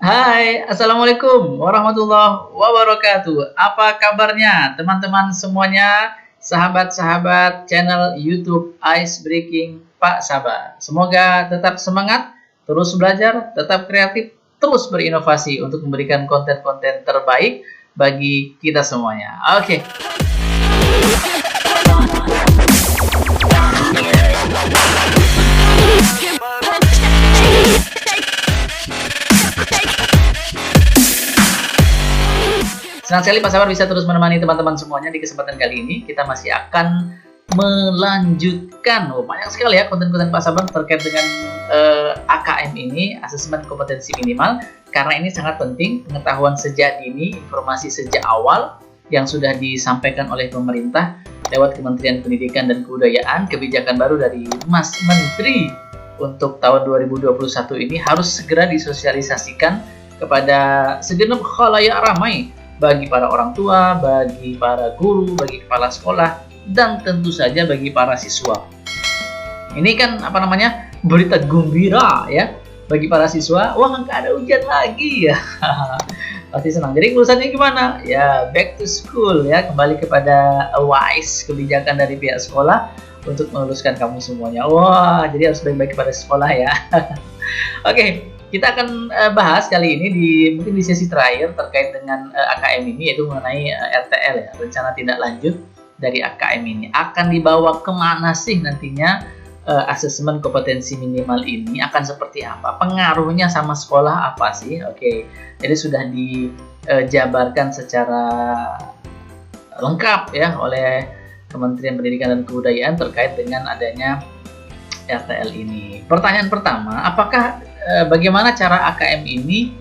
Hai, Assalamualaikum warahmatullahi wabarakatuh. Apa kabarnya teman-teman semuanya, sahabat-sahabat channel YouTube Ice Breaking Pak Sabar. Semoga tetap semangat, terus belajar, tetap kreatif, terus berinovasi untuk memberikan konten-konten terbaik bagi kita semuanya. Oke. Senang sekali Pak Sabar bisa terus menemani teman-teman semuanya. Di kesempatan kali ini kita masih akan melanjutkan banyak sekali ya konten-konten Pak Sabar terkait dengan AKM ini, asesmen kompetensi minimal, karena ini sangat penting pengetahuan sejak dini, informasi sejak awal yang sudah disampaikan oleh pemerintah lewat Kementerian Pendidikan dan Kebudayaan. Kebijakan baru dari Mas Menteri untuk tahun 2021 ini harus segera disosialisasikan kepada segenap khalayak ramai, bagi para orang tua, bagi para guru, bagi kepala sekolah, dan tentu saja bagi para siswa. Ini kan berita gembira ya bagi para siswa. Wah, nggak ada ujian lagi ya. Pasti senang. Jadi kelulusannya gimana? Ya, back to school ya, kembali kepada wise kebijakan dari pihak sekolah untuk meluluskan kamu semuanya. Wah, jadi harus baik-baik kepada sekolah ya. Oke. Kita akan bahas kali ini mungkin di sesi terakhir terkait dengan AKM ini, yaitu mengenai RTL ya, rencana tindak lanjut dari AKM ini. Akan dibawa kemana sih nantinya asesmen kompetensi minimal ini, akan seperti apa? Pengaruhnya sama sekolah apa sih? Oke, jadi sudah dijabarkan secara lengkap ya oleh Kementerian Pendidikan dan Kebudayaan terkait dengan adanya RTL ini. Pertanyaan pertama, bagaimana cara AKM ini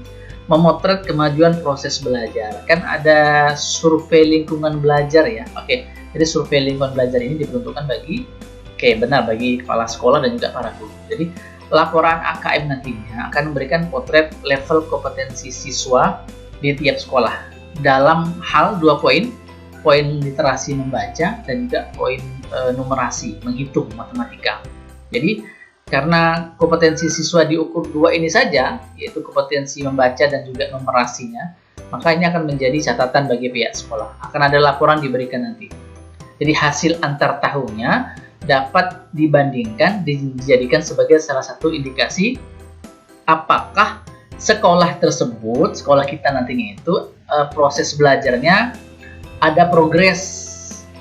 memotret kemajuan proses belajar? Kan ada survei lingkungan belajar ya. Oke, jadi survei lingkungan belajar ini diperuntukkan bagi kepala sekolah dan juga para guru. Jadi laporan AKM nantinya akan memberikan potret level kompetensi siswa di tiap sekolah dalam hal 2 poin literasi membaca dan juga poin numerasi, menghitung matematika. Jadi karena kompetensi siswa diukur 2 ini saja, yaitu kompetensi membaca dan juga numerasinya, maka ini akan menjadi catatan bagi pihak sekolah. Akan ada laporan diberikan nanti. Jadi hasil antar tahunnya dapat dibandingkan, dijadikan sebagai salah satu indikasi apakah sekolah tersebut, sekolah kita nantinya itu proses belajarnya ada progres.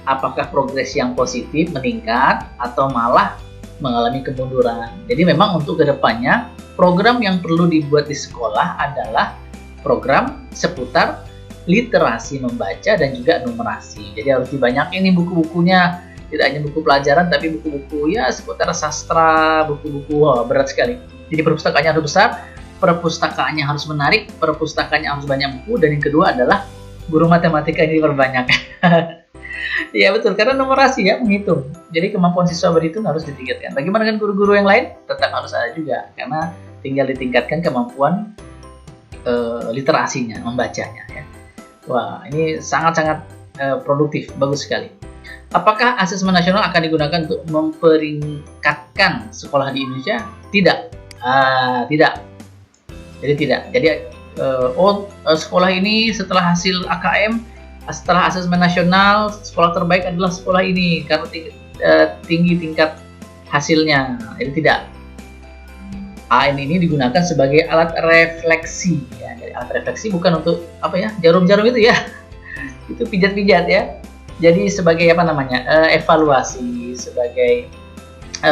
Apakah progres yang positif, meningkat, atau malah mengalami kemunduran. Jadi memang untuk kedepannya program yang perlu dibuat di sekolah adalah program seputar literasi membaca dan juga numerasi. Jadi harus dibanyakin nih buku-bukunya, tidak hanya buku pelajaran tapi buku-buku ya seputar sastra, buku-buku berat sekali. Jadi perpustakaannya harus besar, perpustakaannya harus menarik, perpustakaannya harus banyak buku, dan yang kedua adalah guru matematika ini berbanyak. Iya betul, karena numerasi ya, menghitung. Jadi kemampuan siswa berhitung harus ditingkatkan. Bagaimana dengan guru-guru yang lain? Tetap harus ada juga, karena tinggal ditingkatkan kemampuan literasinya, membacanya ya. Wah, ini sangat-sangat produktif, bagus sekali. Apakah asesmen nasional akan digunakan untuk memperingkatkan sekolah di Indonesia? Tidak. Tidak. Jadi tidak. Jadi sekolah ini setelah hasil AKM, setelah asesmen nasional, sekolah terbaik adalah sekolah ini karena tinggi tingkat hasilnya. Jadi tidak. AN ini digunakan sebagai alat refleksi ya. Jadi alat refleksi bukan untuk jarum-jarum itu ya. Itu pijat-pijat ya. Jadi sebagai evaluasi, sebagai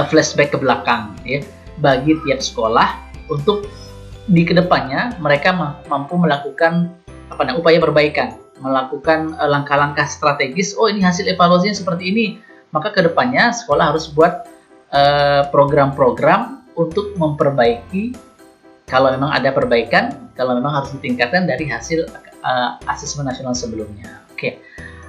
flashback ke belakang ya, bagi tiap sekolah untuk di kedepannya mereka mampu melakukan upaya perbaikan, melakukan langkah-langkah strategis. Oh, ini hasil evaluasinya seperti ini, maka kedepannya sekolah harus buat program-program untuk memperbaiki kalau memang ada perbaikan, kalau memang harus ditingkatkan dari hasil asesmen nasional sebelumnya. Oke.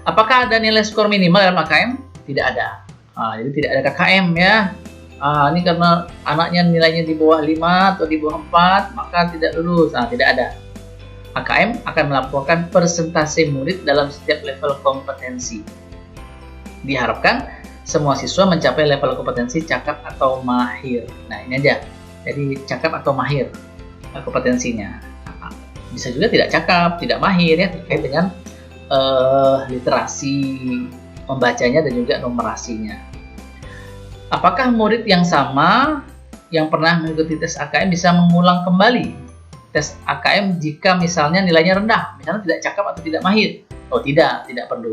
Apakah ada nilai skor minimal dalam AKM? Tidak ada. Jadi tidak ada KKM ya. Ini karena anaknya nilainya di bawah 5 atau di bawah 4, maka tidak lulus. Tidak ada. AKM akan melaporkan persentase murid dalam setiap level kompetensi. Diharapkan semua siswa mencapai level kompetensi cakap atau mahir. Nah, ini aja. Jadi cakap atau mahir kompetensinya. Bisa juga tidak cakap, tidak mahir ya, terkait dengan literasi membacanya dan juga numerasinya. Apakah murid yang sama yang pernah mengikuti tes AKM bisa mengulang kembali tes AKM jika misalnya nilainya rendah, misalnya tidak cakap atau tidak mahir? Oh tidak perlu.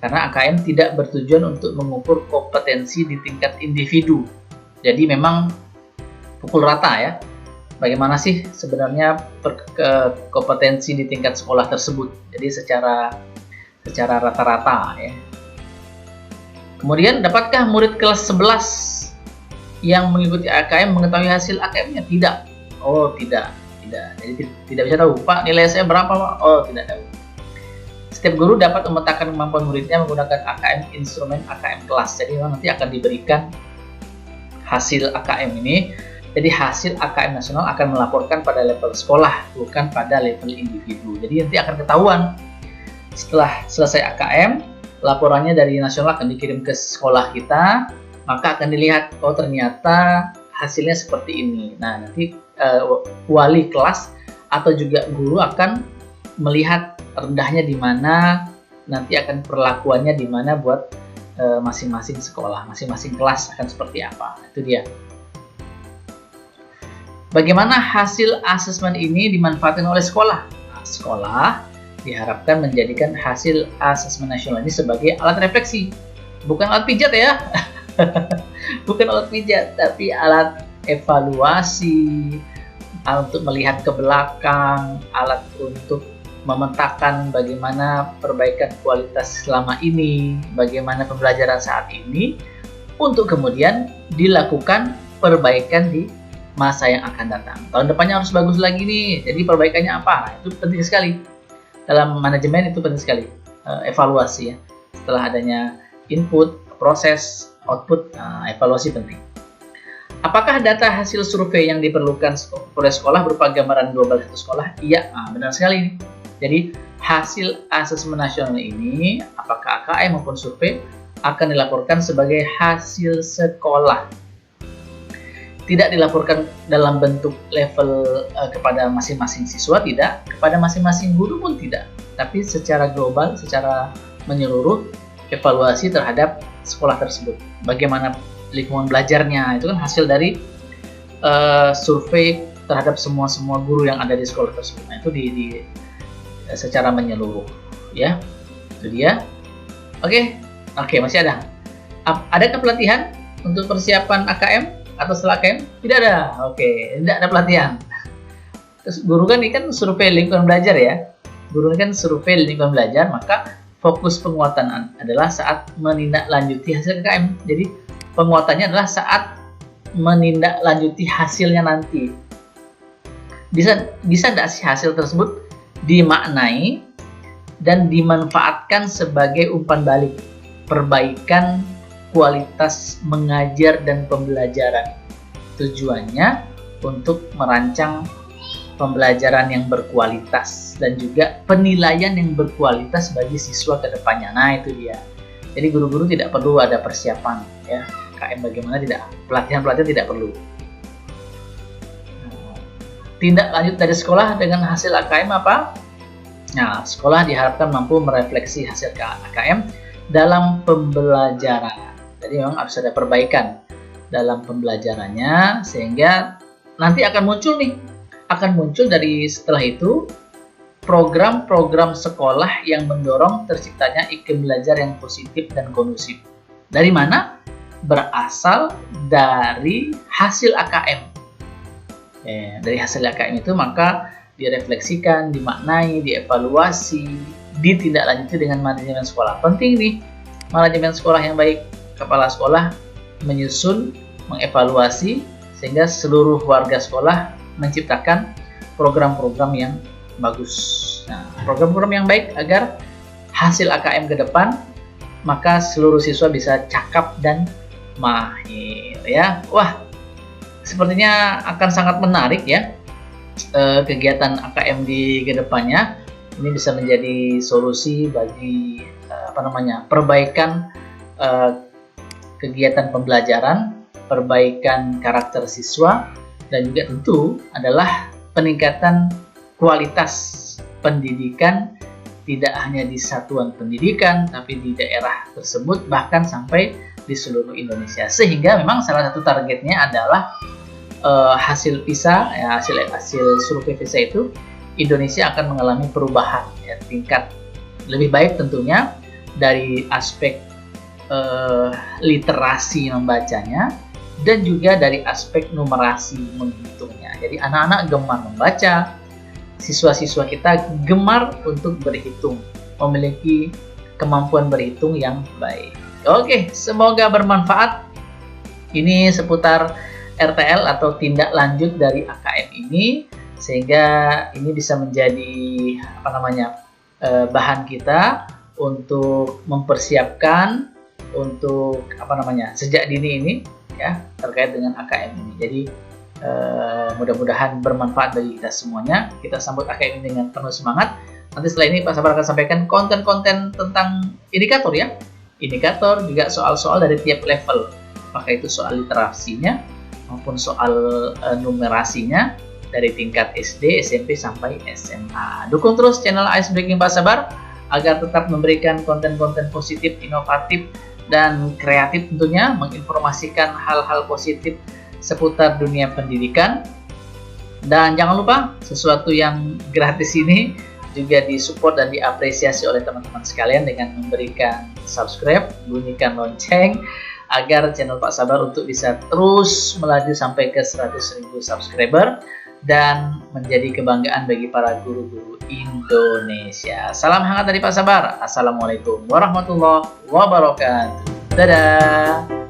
Karena AKM tidak bertujuan untuk mengukur kompetensi di tingkat individu. Jadi memang pukul rata ya. Bagaimana sih sebenarnya kompetensi di tingkat sekolah tersebut? Jadi secara rata-rata ya. Kemudian, dapatkah murid kelas 11 yang mengikuti AKM mengetahui hasil AKM-nya? Tidak. Oh, tidak. Jadi tidak bisa tahu, Pak, nilai saya berapa, Pak? Oh, tidak tahu. Setiap guru dapat memetakan kemampuan muridnya menggunakan AKM instrumen AKM kelas. Jadi nanti akan diberikan hasil AKM ini. Jadi hasil AKM nasional akan melaporkan pada level sekolah, bukan pada level individu. Jadi nanti akan ketahuan setelah selesai AKM, laporannya dari nasional akan dikirim ke sekolah kita, maka akan dilihat, oh ternyata hasilnya seperti ini. Nah, nanti wali kelas atau juga guru akan melihat rendahnya di mana, nanti akan perlakuannya di mana buat masing-masing sekolah, masing-masing kelas akan seperti apa. Itu dia. Bagaimana hasil asesmen ini dimanfaatkan oleh sekolah? Nah, sekolah diharapkan menjadikan hasil asesmen nasional ini sebagai alat refleksi. Bukan alat pijat ya. Bukan alat pijat, tapi alat evaluasi, alat untuk melihat ke belakang, alat untuk memetakan bagaimana perbaikan kualitas selama ini, bagaimana pembelajaran saat ini, untuk kemudian dilakukan perbaikan di masa yang akan datang. Tahun depannya harus bagus lagi nih, jadi perbaikannya apa? Nah, itu penting sekali. Dalam manajemen itu penting sekali, evaluasi ya. Setelah adanya input, proses, output, evaluasi penting. Apakah data hasil survei yang diperlukan oleh sekolah berupa gambaran global satu sekolah? Iya, benar sekali ini. Jadi hasil asesmen nasional ini, apakah AKM maupun survei, akan dilaporkan sebagai hasil sekolah. Tidak dilaporkan dalam bentuk level kepada masing-masing siswa, tidak, kepada masing-masing guru pun tidak, tapi secara global, secara menyeluruh, evaluasi terhadap sekolah tersebut. Bagaimana lingkungan belajarnya, itu kan hasil dari survei terhadap semua guru yang ada di sekolah tersebut. Nah, itu secara menyeluruh ya. Itu dia. Oke, masih ada. Adakah pelatihan untuk persiapan AKM atau setelah AKM? Tidak ada. Oke, tidak ada pelatihan. Terus guru kan ini kan survei lingkungan belajar ya. Guru ini kan survei lingkungan belajar, maka fokus penguatan adalah saat menindaklanjuti hasil AKM. Jadi penguatannya adalah saat menindaklanjuti hasilnya nanti. Bisa tidak sih hasil tersebut dimaknai dan dimanfaatkan sebagai umpan balik perbaikan kualitas mengajar dan pembelajaran. Tujuannya untuk merancang pembelajaran yang berkualitas dan juga penilaian yang berkualitas bagi siswa ke depannya. Nah, itu dia. Jadi guru-guru tidak perlu ada persiapan ya. KM bagaimana tidak, pelatihan tidak perlu. Tindak lanjut dari sekolah dengan hasil AKM apa? Nah, sekolah diharapkan mampu merefleksi hasil AKM dalam pembelajaran. Jadi memang harus ada perbaikan dalam pembelajarannya, sehingga nanti akan muncul dari setelah itu program-program sekolah yang mendorong terciptanya iklim belajar yang positif dan kondusif. Dari mana? Berasal dari hasil AKM. Dari hasil AKM itu maka direfleksikan, dimaknai, dievaluasi, ditindaklanjuti dengan manajemen sekolah. Penting nih, manajemen sekolah yang baik. Kepala sekolah menyusun, mengevaluasi, sehingga seluruh warga sekolah menciptakan program-program yang bagus. Nah, program-program yang baik agar hasil AKM ke depan, maka seluruh siswa bisa cakap dan mahir ya. Wah, sepertinya akan sangat menarik ya kegiatan AKM di kedepannya. Ini bisa menjadi solusi bagi perbaikan kegiatan pembelajaran, perbaikan karakter siswa, dan juga tentu adalah peningkatan kualitas pendidikan tidak hanya di satuan pendidikan, tapi di daerah tersebut, bahkan sampai di seluruh Indonesia. Sehingga memang salah satu targetnya adalah hasil PISA, ya, hasil survei PISA itu, Indonesia akan mengalami perubahan ya, tingkat lebih baik tentunya dari aspek literasi membacanya, dan juga dari aspek numerasi menghitungnya. Jadi anak-anak gemar membaca, siswa-siswa kita gemar untuk berhitung, memiliki kemampuan berhitung yang baik. Oke, semoga bermanfaat. Ini seputar RTL atau tindak lanjut dari AKM ini, sehingga ini bisa menjadi bahan kita untuk mempersiapkan untuk sejak dini ini ya, terkait dengan AKM ini. Jadi mudah-mudahan bermanfaat bagi kita semuanya. Kita sambut AKM ini dengan penuh semangat. Nanti setelah ini Pak Sabar akan sampaikan konten-konten tentang indikator ya. Indikator juga soal-soal dari tiap level. Apakah itu soal literasinya maupun soal numerasinya dari tingkat SD, SMP sampai SMA. Dukung terus channel Ice Breaking Pak Sabar agar tetap memberikan konten-konten positif, inovatif, dan kreatif tentunya, menginformasikan hal-hal positif seputar dunia pendidikan. Dan jangan lupa, sesuatu yang gratis ini juga disupport dan diapresiasi oleh teman-teman sekalian dengan memberikan subscribe, bunyikan lonceng, agar channel Pak Sabar untuk bisa terus melaju sampai ke 100.000 subscriber dan menjadi kebanggaan bagi para guru-guru Indonesia. Salam hangat dari Pak Sabar. Assalamualaikum warahmatullahi wabarakatuh. Dadah.